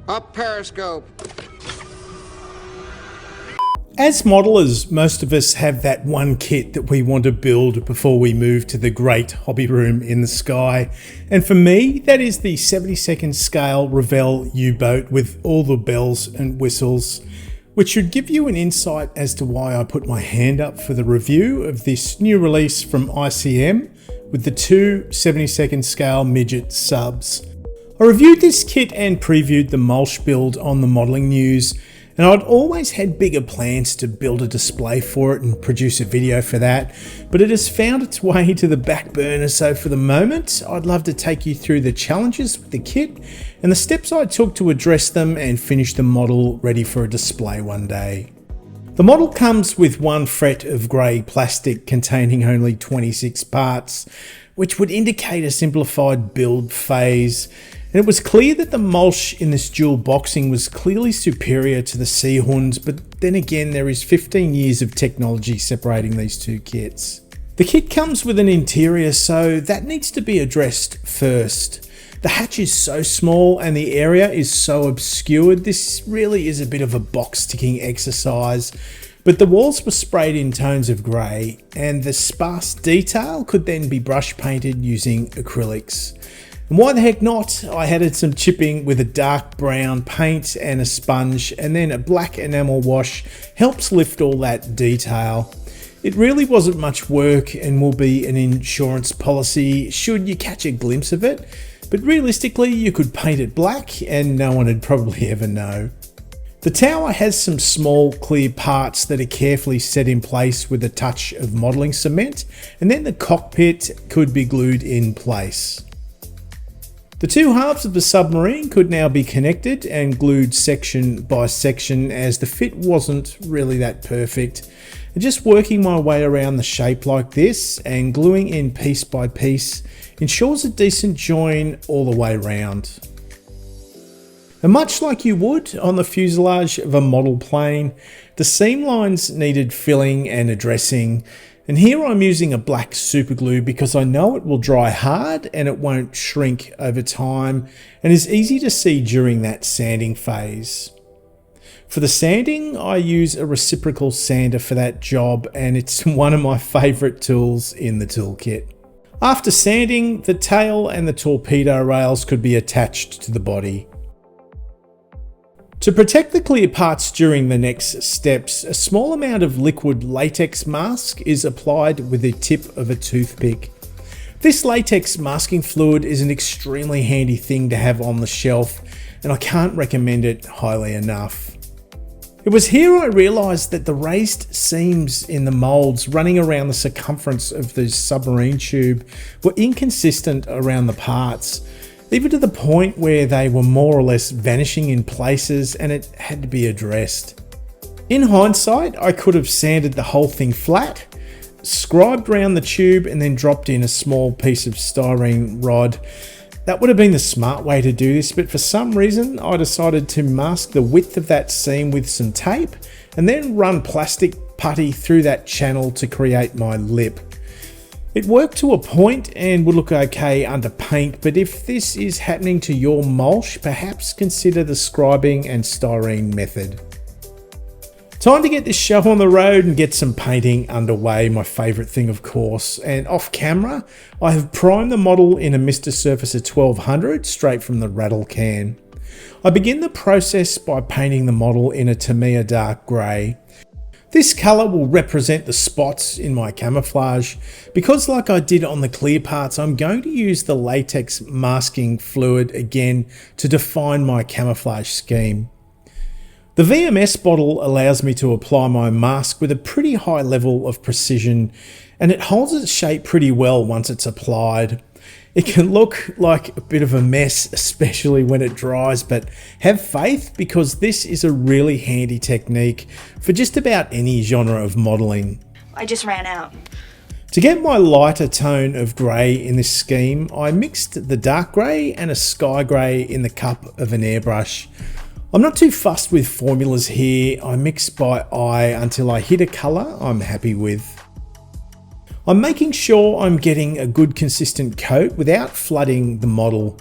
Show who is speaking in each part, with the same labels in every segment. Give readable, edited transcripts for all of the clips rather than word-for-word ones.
Speaker 1: Up periscope.
Speaker 2: As modelers, most of us have that one kit that we want to build before we move to the great hobby room in the sky. And for me, that is the 72nd scale Revell U-Boat with all the bells and whistles, which should give you an insight as to why I put my hand up for the review of this new release from ICM with the two 72nd scale Midget Subs. I reviewed this kit and previewed the Molch build on the Modelling News, and I'd always had bigger plans to build a display for it and produce a video for that, but it has found its way to the back burner, so for the moment I'd love to take you through the challenges with the kit and the steps I took to address them and finish the model ready for a display one day. The model comes with one fret of grey plastic containing only 26 parts, which would indicate a simplified build phase. And it was clear that the Molch in this dual boxing was clearly superior to the Seehund, but then again there is 15 years of technology separating these two kits. The kit comes with an interior, so that needs to be addressed first. The hatch is so small and the area is so obscured, this really is a bit of a box ticking exercise. But the walls were sprayed in tones of grey, and the sparse detail could then be brush painted using acrylics. And why the heck not? I added some chipping with a dark brown paint and a sponge, and then a black enamel wash helps lift all that detail. It really wasn't much work and will be an insurance policy should you catch a glimpse of it, but realistically you could paint it black and no one would probably ever know. The tower has some small clear parts that are carefully set in place with a touch of modelling cement, and then the cockpit could be glued in place. The two halves of the submarine could now be connected and glued section by section, as the fit wasn't really that perfect. And just working my way around the shape like this and gluing in piece by piece ensures a decent join all the way around. And much like you would on the fuselage of a model plane, the seam lines needed filling and addressing. And here I'm using a black super glue because I know it will dry hard and it won't shrink over time and is easy to see during that sanding phase. For the sanding, I use a reciprocal sander for that job, and it's one of my favourite tools in the toolkit. After sanding, the tail and the torpedo rails could be attached to the body. To protect the clear parts during the next steps, a small amount of liquid latex mask is applied with the tip of a toothpick. This latex masking fluid is an extremely handy thing to have on the shelf, and I can't recommend it highly enough. It was here I realised that the raised seams in the moulds running around the circumference of the submarine tube were inconsistent around the parts, even to the point where they were more or less vanishing in places, and it had to be addressed. In hindsight, I could have sanded the whole thing flat, scribed around the tube, and then dropped in a small piece of styrene rod. That would have been the smart way to do this, but for some reason I decided to mask the width of that seam with some tape and then run plastic putty through that channel to create my lip. It worked to a point and would look okay under paint, but if this is happening to your Molch, perhaps consider the scribing and styrene method. Time to get this show on the road and get some painting underway, my favourite thing of course. And off camera, I have primed the model in a Mr. Surfacer 1200 straight from the rattle can. I begin the process by painting the model in a Tamiya dark grey. This colour will represent the spots in my camouflage, because like I did on the clear parts, I'm going to use the latex masking fluid again to define my camouflage scheme. The VMS bottle allows me to apply my mask with a pretty high level of precision, and it holds its shape pretty well once it's applied. It can look like a bit of a mess, especially when it dries, but have faith because this is a really handy technique for just about any genre of modelling.
Speaker 3: I just ran out.
Speaker 2: To get my lighter tone of grey in this scheme, I mixed the dark grey and a sky grey in the cup of an airbrush. I'm not too fussed with formulas here, I mix by eye until I hit a colour I'm happy with. I'm making sure I'm getting a good consistent coat without flooding the model.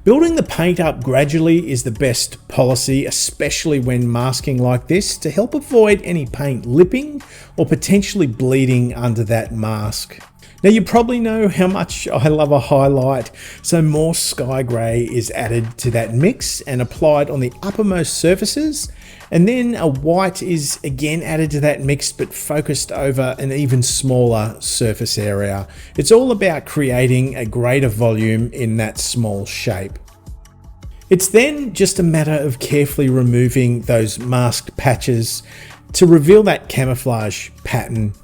Speaker 2: Building the paint up gradually is the best policy, especially when masking like this, to help avoid any paint lipping or potentially bleeding under that mask. Now you probably know how much I love a highlight, so more sky grey is added to that mix and applied on the uppermost surfaces, and then a white is again added to that mix but focused over an even smaller surface area. It's all about creating a greater volume in that small shape. It's then just a matter of carefully removing those masked patches to reveal that camouflage pattern.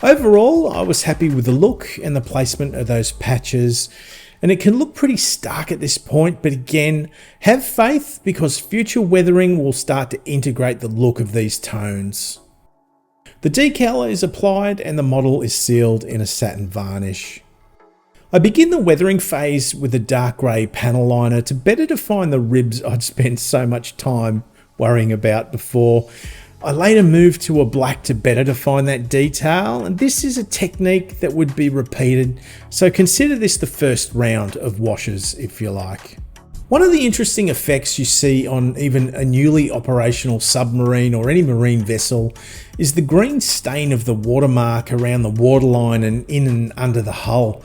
Speaker 2: Overall, I was happy with the look and the placement of those patches, and it can look pretty stark at this point, but again, have faith because future weathering will start to integrate the look of these tones. The decal is applied and the model is sealed in a satin varnish. I begin the weathering phase with a dark grey panel liner to better define the ribs I'd spent so much time worrying about before. I later moved to a black to better define that detail, and this is a technique that would be repeated, so consider this the first round of washes if you like. One of the interesting effects you see on even a newly operational submarine or any marine vessel is the green stain of the watermark around the waterline and in and under the hull.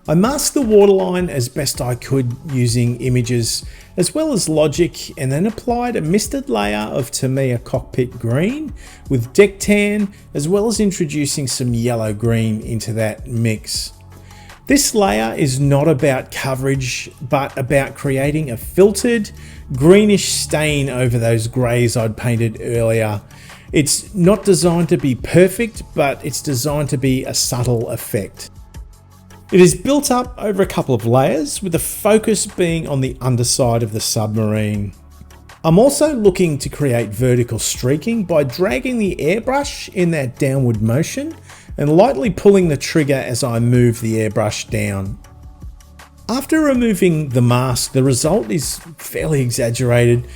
Speaker 2: I masked the waterline as best I could using images as well as logic, and then applied a misted layer of Tamiya Cockpit green with deck tan, as well as introducing some yellow green into that mix. This layer is not about coverage, but about creating a filtered greenish stain over those greys I'd painted earlier. It's not designed to be perfect, but it's designed to be a subtle effect. It is built up over a couple of layers, with the focus being on the underside of the submarine. I'm also looking to create vertical streaking by dragging the airbrush in that downward motion and lightly pulling the trigger as I move the airbrush down. After removing the mask, the result is fairly exaggerated,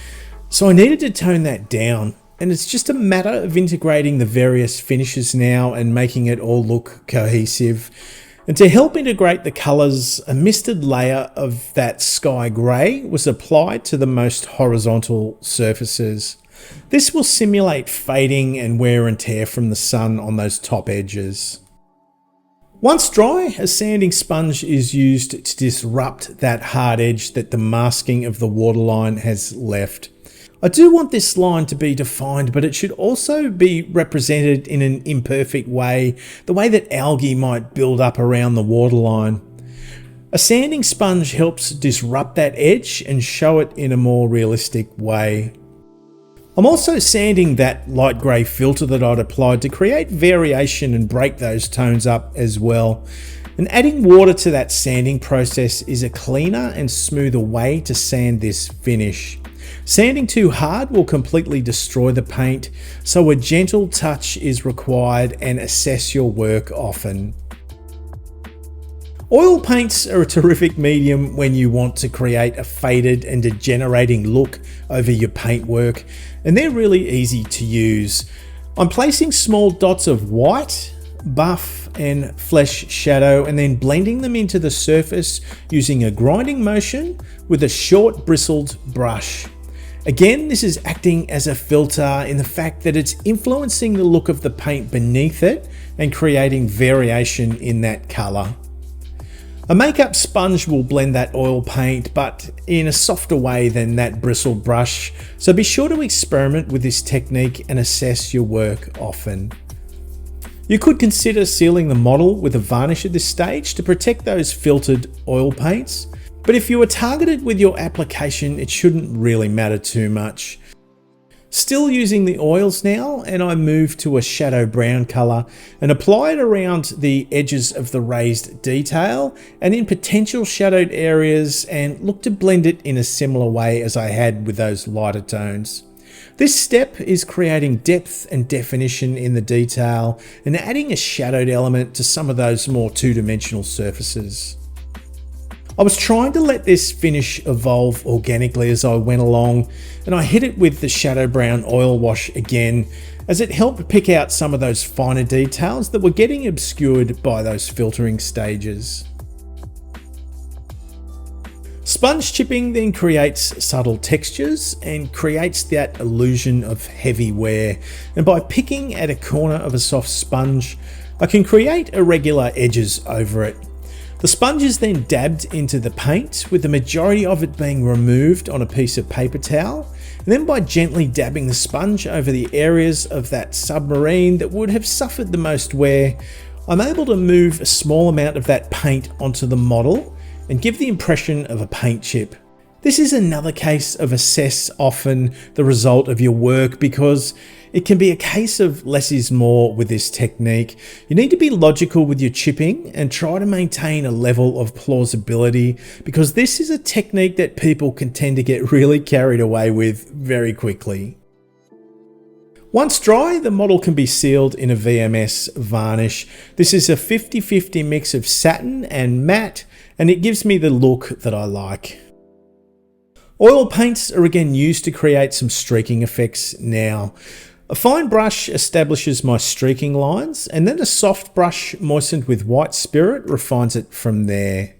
Speaker 2: so I needed to tone that down, and it's just a matter of integrating the various finishes now and making it all look cohesive. And to help integrate the colours, a misted layer of that sky grey was applied to the most horizontal surfaces. This will simulate fading and wear and tear from the sun on those top edges. Once dry, a sanding sponge is used to disrupt that hard edge that the masking of the waterline has left. I do want this line to be defined, but it should also be represented in an imperfect way, the way that algae might build up around the waterline. A sanding sponge helps disrupt that edge and show it in a more realistic way. I'm also sanding that light grey filter that I'd applied to create variation and break those tones up as well. And adding water to that sanding process is a cleaner and smoother way to sand this finish. Sanding too hard will completely destroy the paint, so a gentle touch is required, and assess your work often. Oil paints are a terrific medium when you want to create a faded and degenerating look over your paintwork, and they're really easy to use. I'm placing small dots of white, buff and flesh shadow, and then blending them into the surface using a grinding motion with a short bristled brush. Again, this is acting as a filter in the fact that it's influencing the look of the paint beneath it and creating variation in that colour. A makeup sponge will blend that oil paint, but in a softer way than that bristled brush, so be sure to experiment with this technique and assess your work often. You could consider sealing the model with a varnish at this stage to protect those filtered oil paints, but if you are targeted with your application, it shouldn't really matter too much. Still using the oils now, and I move to a shadow brown colour and apply it around the edges of the raised detail and in potential shadowed areas, and look to blend it in a similar way as I had with those lighter tones. This step is creating depth and definition in the detail and adding a shadowed element to some of those more two-dimensional surfaces. I was trying to let this finish evolve organically as I went along, and I hit it with the shadow brown oil wash again, as it helped pick out some of those finer details that were getting obscured by those filtering stages. Sponge chipping then creates subtle textures and creates that illusion of heavy wear, and by picking at a corner of a soft sponge, I can create irregular edges over it. The sponge is then dabbed into the paint, with the majority of it being removed on a piece of paper towel, and then by gently dabbing the sponge over the areas of that submarine that would have suffered the most wear, I'm able to move a small amount of that paint onto the model and give the impression of a paint chip. This is another case of assess often the result of your work, because it can be a case of less is more with this technique. You need to be logical with your chipping and try to maintain a level of plausibility, because this is a technique that people can tend to get really carried away with very quickly. Once dry, the model can be sealed in a VMS varnish. This is a 50-50 mix of satin and matte, and it gives me the look that I like. Oil paints are again used to create some streaking effects now. A fine brush establishes my streaking lines, and then a soft brush moistened with white spirit refines it from there.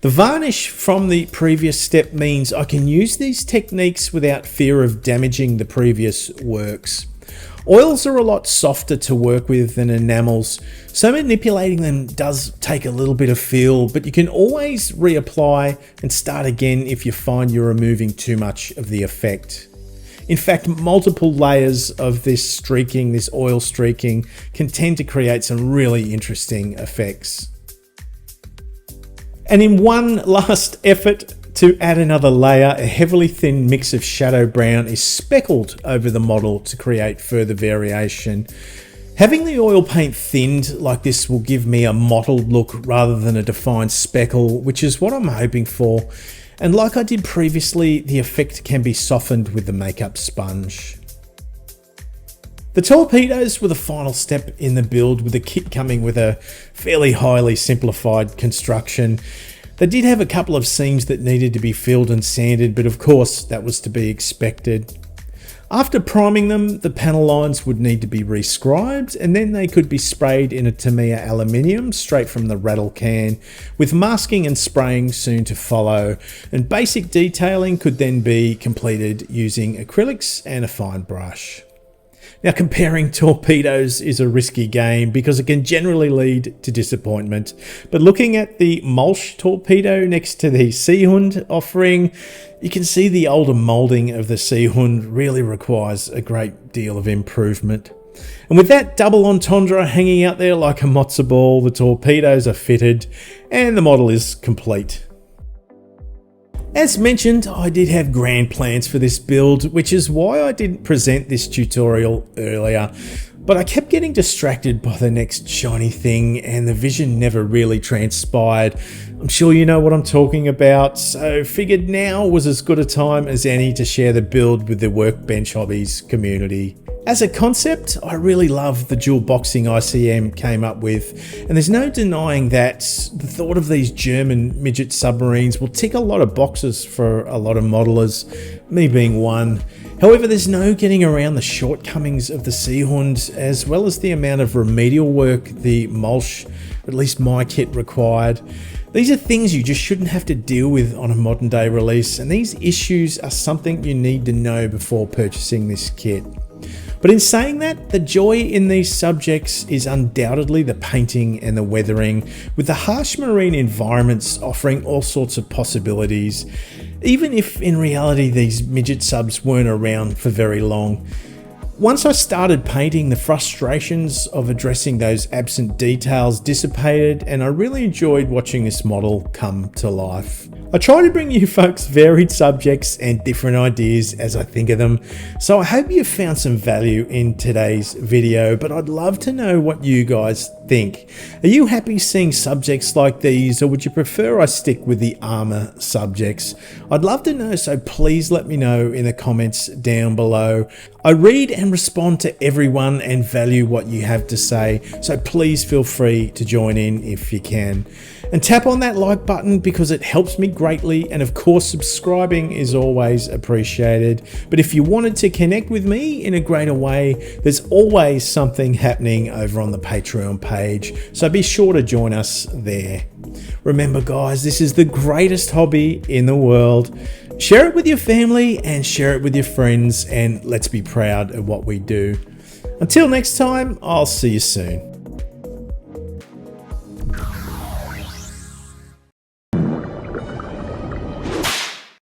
Speaker 2: The varnish from the previous step means I can use these techniques without fear of damaging the previous works. Oils are a lot softer to work with than enamels, so manipulating them does take a little bit of feel, but you can always reapply and start again if you find you're removing too much of the effect. In fact, multiple layers of this streaking, this oil streaking, can tend to create some really interesting effects. And in one last effort to add another layer, a heavily thin mix of shadow brown is speckled over the model to create further variation. Having the oil paint thinned like this will give me a mottled look rather than a defined speckle, which is what I'm hoping for. And like I did previously, the effect can be softened with the makeup sponge. The torpedoes were the final step in the build, with the kit coming with a fairly highly simplified construction. They did have a couple of seams that needed to be filled and sanded, but of course that was to be expected. After priming them, the panel lines would need to be rescribed, and then they could be sprayed in a Tamiya aluminium straight from the rattle can, with masking and spraying soon to follow, and basic detailing could then be completed using acrylics and a fine brush. Now, comparing torpedoes is a risky game because it can generally lead to disappointment, but looking at the Molch torpedo next to the Seehund offering, you can see the older moulding of the Seehund really requires a great deal of improvement. And with that double entendre hanging out there like a matzo ball, the torpedoes are fitted and the model is complete. As mentioned, I did have grand plans for this build, which is why I didn't present this tutorial earlier, but I kept getting distracted by the next shiny thing and the vision never really transpired. I'm sure you know what I'm talking about, so figured now was as good a time as any to share the build with the Workbench Hobbies community. As a concept, I really love the dual boxing ICM came up with, and there's no denying that the thought of these German midget submarines will tick a lot of boxes for a lot of modelers, me being one. However, there's no getting around the shortcomings of the Seehund, as well as the amount of remedial work the Molch, at least my kit, required. These are things you just shouldn't have to deal with on a modern day release, and these issues are something you need to know before purchasing this kit. But in saying that, the joy in these subjects is undoubtedly the painting and the weathering, with the harsh marine environments offering all sorts of possibilities, even if in reality these midget subs weren't around for very long. Once I started painting, the frustrations of addressing those absent details dissipated, and I really enjoyed watching this model come to life. I try to bring you folks varied subjects and different ideas as I think of them, so I hope you found some value in today's video, but I'd love to know what you guys think. Are you happy seeing subjects like these, or would you prefer I stick with the armor subjects? I'd love to know, so please let me know in the comments down below. I read and respond to everyone and value what you have to say, so please feel free to join in if you can. And tap on that like button because it helps me greatly, and of course subscribing is always appreciated. But if you wanted to connect with me in a greater way, there's always something happening over on the Patreon page, so be sure to join us there. Remember guys, this is the greatest hobby in the world. Share it with your family and share it with your friends, and let's be proud of what we do. Until next time, I'll see you soon.